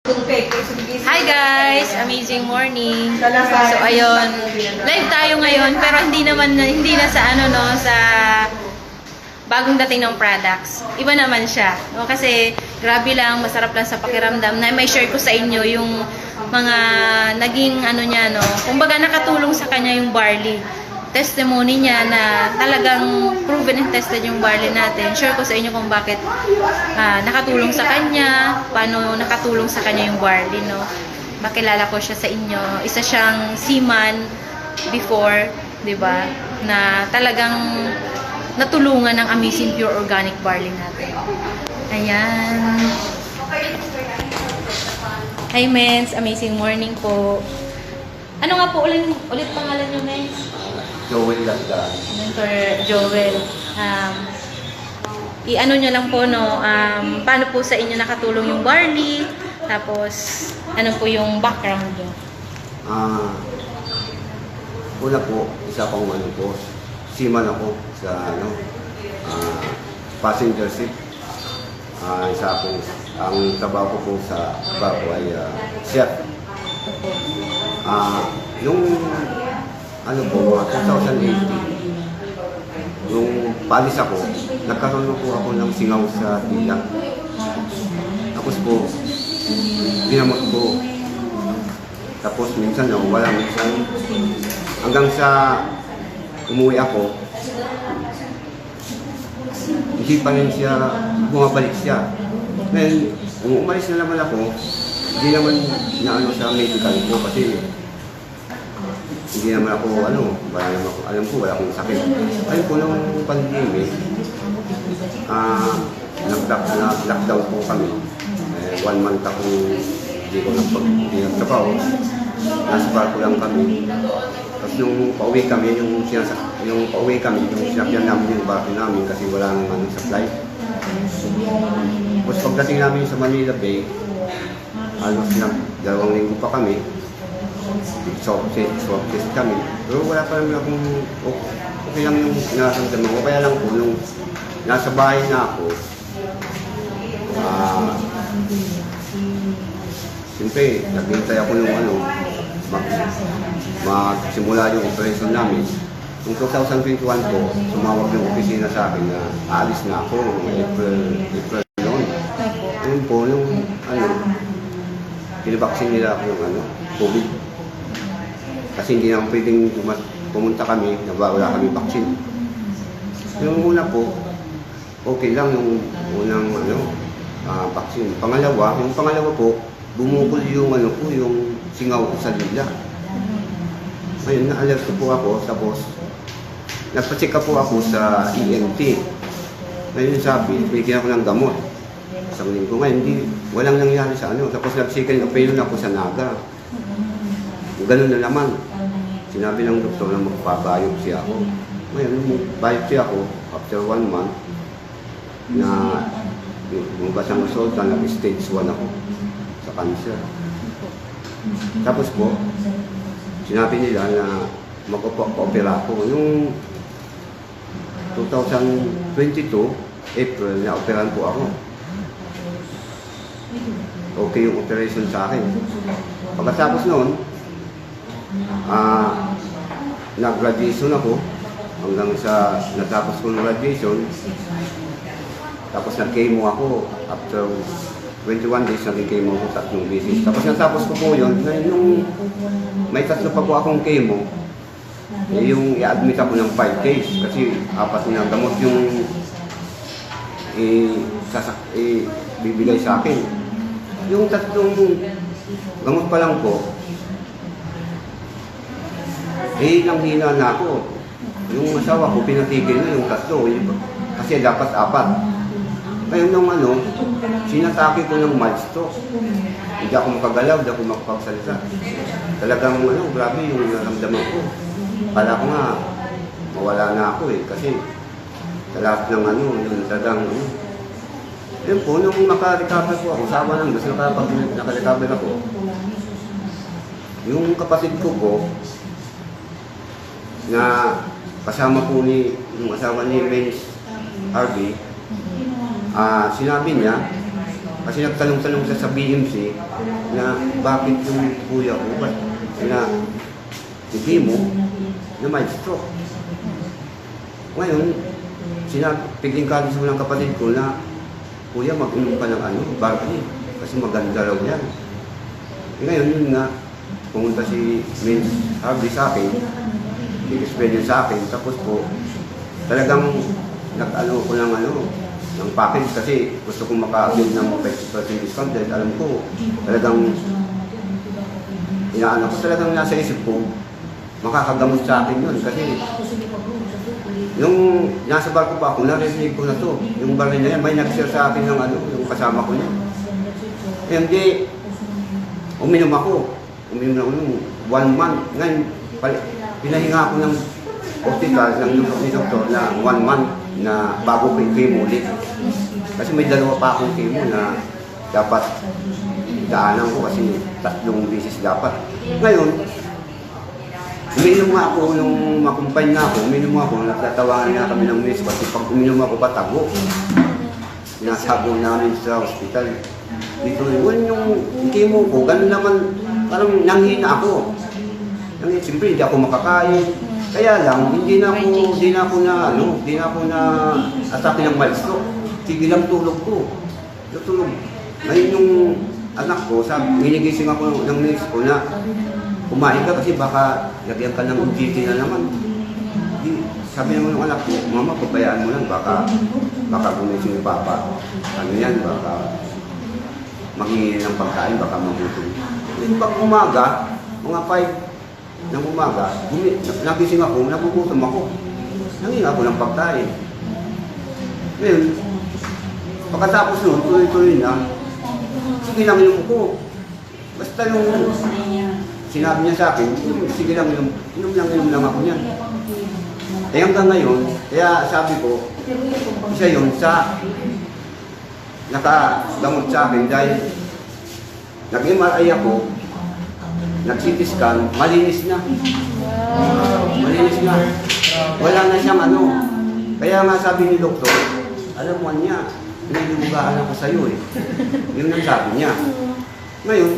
Hi guys! Amazing morning! So ayun, live tayo ngayon pero hindi na sa sa bagong dating ng products. Iba naman siya. No? Kasi grabe lang, masarap lang sa pakiramdam na may share ko sa inyo yung mga naging niya, no? Kumbaga nakatulong sa kanya yung barley. Testimony niya na talagang proven and tested yung barley natin. Share ko sa inyo kung bakit nakatulong sa kanya, paano nakatulong sa kanya yung barley, no? Makilala ko siya sa inyo. Isa siyang seaman before, 'di ba? Na talagang natulungan ng Amazing Pure Organic Barley natin. Ayan. Hi, Mens. Amazing morning po. Ano nga po ulit pangalan niyo, Mens? Joel Lasda. Mentor Joel. I-ano nyo lang po, no, paano po sa inyo nakatulong yung barley, tapos ano po yung background nyo? Una po, isa pang seaman ako sa passenger ship. Isa po, ang trabaho ko po sa barko ay chef. Yung mga 2018, yung palis ako, nagkaroon po ako ng singaw sa dila. Tapos po, ginamot ko. Tapos minsan wala, minsan hanggang sa umuwi ako, hindi pa rin siya, bumabalik siya. Ngayon, kung umalis na naman ako, hindi naman sa medical ko kasi hindi naman ako, alam ko, wala akong sakit. Ayun po, nung pandemic, nag-lockdown po kami. 1 month ako, hindi ko nagtrabaho. Nasa barko lang kami. Tapos nung pauwi kami, yung sinakyan namin yung barko namin kasi wala nang supply. Tapos pagdating namin sa Manila Bay, halos 2 linggo pa kami. Swab test kami. Pero wala pa naman akong okay lang yung nararamdaman ko. Kaya lang po, nung nasa bahay na ako, siyempre, naghintay ako nung magsimula yung operation namin. Noong 2021 po, sumawag yung opisina sa akin na aalis na ako April noon. Yun po, nung pinabaksin nila ako ng COVID. Kasi hindi naman pwedeng pumunta kami na wala kami vaksin. Yung una po, okay lang yung unang vaksin. Yung pangalawa po, bumukol yung yung singaw ko sa dila. Ngayon, na-alert po ako, tapos nagpa-check po ako sa EMT. Ngayon sabi, bigyan ako ng gamot. Isang linggo ngayon, walang nangyari sa tapos nag-second opinion ako sa Naga. Ganun na naman. Sinabi ng doktor na magpabiopsy ako. Ngayon, biopsy ako after 1 month na lumabas ang resulta na stage 1 ako sa cancer. Tapos po, sinabi nila na mag-opera ako. Yung 2022, April, na-operahan po ako. Okay yung operation sa akin. Pagkatapos noon, nag-graduation ako hanggang sa natapos ko ng graduation. Tapos nag-chemo ako after 21 days, nag-chemo ako 3 beses. Tapos natapos ko po yun, nung may 3 pa po akong chemo, yung i-admit ako ng 5 days kasi 4 na gamot yung bibigay sa akin. Yung 3 gamot pa lang po, hina na ako. Yung asawa ko, pinatigil na yung 3. Kasi dapat 4. Ngayon nung sinatake ko ng mild stroke. Hindi ako makagalaw, hindi ako makapagsalita. Talagang grabe yung naramdaman ko. Kala ko nga, mawala na ako kasi sa lahat ng yung talagang Yun po, nung naka-recover po ako, sama lang, mas naka-recover ako. Yung kapatid ko po, na kasama po yung asawa ni Mens Harvey, sinabi niya Kasi nagtanong-tanong siya sa BMC na bakit yung kuya ko, ba't na hindi mo na may stroke. Ngayon, pigling kalis mo ng kapatid ko na, kuya, mag-inom ka ng barley kasi maganda raw yan. Ngayon, yun nga, pumunta si Vince Harvey sa akin, nag-explain niya sa akin, tapos po, talagang nag-ano ko ng package kasi gusto kong maka-build ng 50% discount dahil alam ko, talagang inaano ko, talagang nasa isip ko, makakagamot sa akin yun kasi yung nasa barko pa ako, narinig ko na to, yung baril na yan, may nag-share sa akin ng yung kasama ko niya. Eh, hindi, uminom ako ng 1 month. Ngayon, pinahinga ako ng hospital ng doktor na 1 month na bago ko yung chemo ulit. Kasi may 2 pa akong chemo na dapat daanan ko kasi 3 beses dapat. Ngayon, uminom nga ako nung makumpay na ako, uminom ako, nagtatawanan nga kami ng miss kasi pag uminom ako patago. Sinasago namin sa hospital. Dito yun yung chemo ko, ganun naman, parang nanghina ako. Siyempre, hindi ako makakain. Kaya lang, hindi na ako na atake ng mild stroke. Sige lang tulog ko. Tulog. Ngayon yung anak ko, hinigising ako ng miss ko na kumain ka kasi baka lagyan ka ng UGT na naman. Sabi naman ng anak ko, mama, pabayaan mo lang, baka gumising yung papa. Ano yan, baka maghingi ng pagkain, baka magutom. Yung pag umaga, mga 5 ng umaga, nagising ako, nagugutom ako. Nangingi ako ng pagkain. Ngayon, pagkatapos nun, tuloy-tuloy na, sige lang inom ko. Basta yung sinabi niya sa akin, sige lang inom lang ako niyan. Eh hanggang ngayon, kaya sabi ko, isa yun sa nakagamot sa akin dahil nag-MRI ako, nag-CT scan, malinis na. Malinis na. Wala na siyang Kaya nga sabi ni doktor, alam mo niya, pinagbubugaan ako sa'yo eh. Yun ang sabi niya. Ngayon,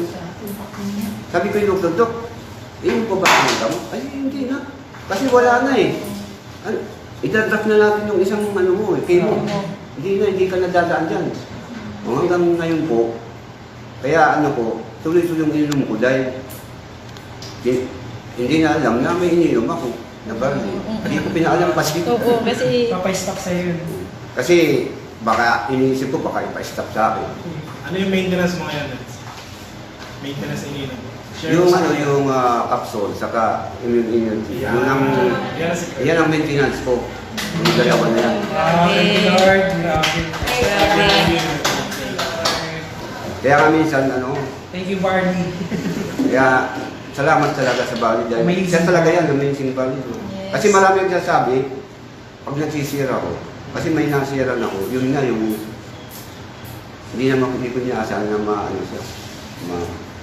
sabi ko yung doktor, Dok, iyon ko ba ang gamot? Ay, hindi na. Kasi wala na eh. Itatrack na natin yung isang chemo. Hindi ka nadadaan dyan. Hanggang ngayon po, kaya tuloy-tuloy yung ininom ko dahil hindi na alam na may ininom ako na barley. Hindi ko pinaalam kasi. Oo, kasi papay-stop sa'yo yun. Kasi baka iniisip ko baka ipa-stop sa akin. Ano yung maintenance mo ngayon? Maintenance ininom? Yung capsule, saka immunity. Yan ang maintenance ko. Yung dalawa na yan. Thank you, Lord. Grabe. Kaya kami minsan, Thank you, Barney. kaya salamat talaga sa Bali dahil Amazing. siya talaga yan, amazing Bali. Kasi marami nagsasabi, pag nagsisira ko, kasi may nasiran ako, yun nga yung hindi ko niya asahan na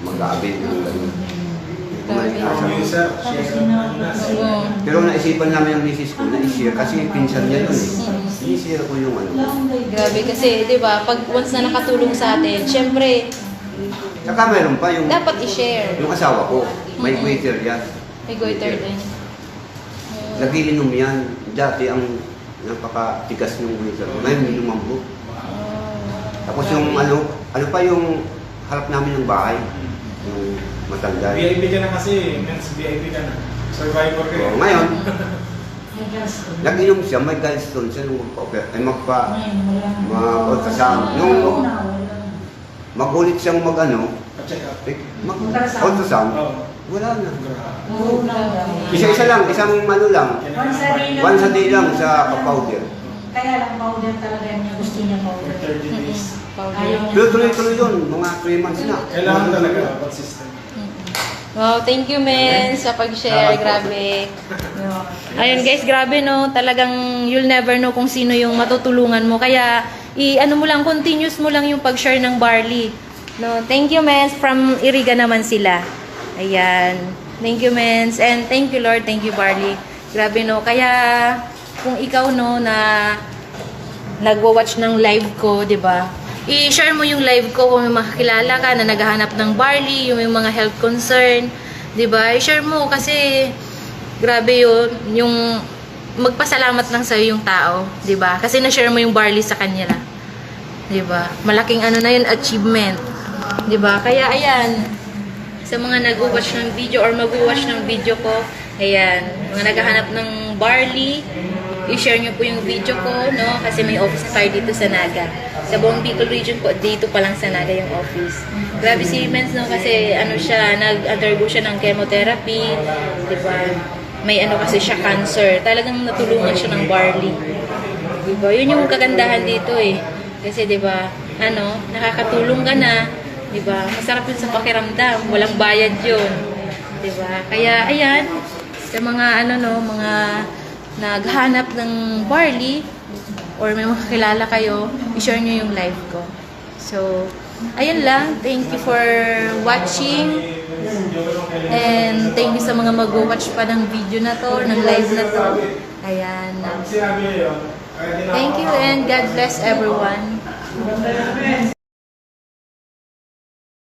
mag-aabit ng gano'n. Pero naisipan namin ang misis ko na i-share kasi pinsan niya yun eh. I-share ko yung grabe kasi, di ba, pag once na nakatulong sa atin, syempre, Saka mayroon pa yung dapat i-share. yung asawa ko, may waiter yan. May goiter din. Nagiinom yan. Dati ang napakatigas ng waiter. Ngayon may lumambot. Tapos yung ano pa yung harap namin ng bahay. Yung matanda. VIP ka na kasi, men's VIP ka na. Survivor ka. So, ngayon, nag-inom siya, may gallstone siya nung mag-ultrasound. Nung mag-ulit siyang Pa-check up. mag-ultrasound, Oo. wala na. Isa-isa lang, isang lang. Once a day lang sa powder. Kaya lang powder talaga niya, gusto niya For powder. 30 days. Pero tuloy-tuloy yun, mga 3 months na. Kailangan talaga consistent. Wow, thank you men sa pag-share. Grabe. Ayun guys, grabe no. Talagang you'll never know kung sino yung matutulungan mo. Kaya ano mo lang, continuous mo lang yung pag-share ng barley. No, thank you men. From Iriga naman sila. Ayan. Thank you men. And thank you Lord, thank you barley. Grabe no. Kaya kung ikaw no na nagwa-watch ng live ko, 'di ba? i-share mo yung live ko kung may makakilala ka na naghahanap ng barley, yung may mga health concern, 'di ba? I-share mo kasi grabe 'yun, yung magpasalamat lang sa yung tao, 'di ba? Kasi na-share mo yung barley sa kanila. 'Di ba? Malaking ano na 'yun, achievement. 'Di ba? Kaya ayan, sa mga nag-watch ng video or mag-watch ng video ko, ayan, mga naghahanap ng barley, i-share nyo po yung video ko, no? Kasi may office tayo dito sa Naga. Sa buong Bicol region po, dito pa lang sa Naga yung office. Grabe si Mens, no? Kasi ano siya, nag-undergo siya ng chemotherapy, di ba? May ano kasi siya, cancer. Talagang natulungan siya ng barley. Di ba? Yun yung kagandahan dito eh. Kasi di ba, ano, nakakatulong ka na, di ba? Masarap yun sa pakiramdam. Walang bayad yun. Di ba? Kaya, ayan, sa mga ano no, mga naghanap ng barley or may makakilala kayo, i-share nyo yung live ko. So, ayun lang. Thank you for watching. And thank you sa mga mag-watch pa ng video na to, ng live na to. Ayan. Thank you and God bless everyone.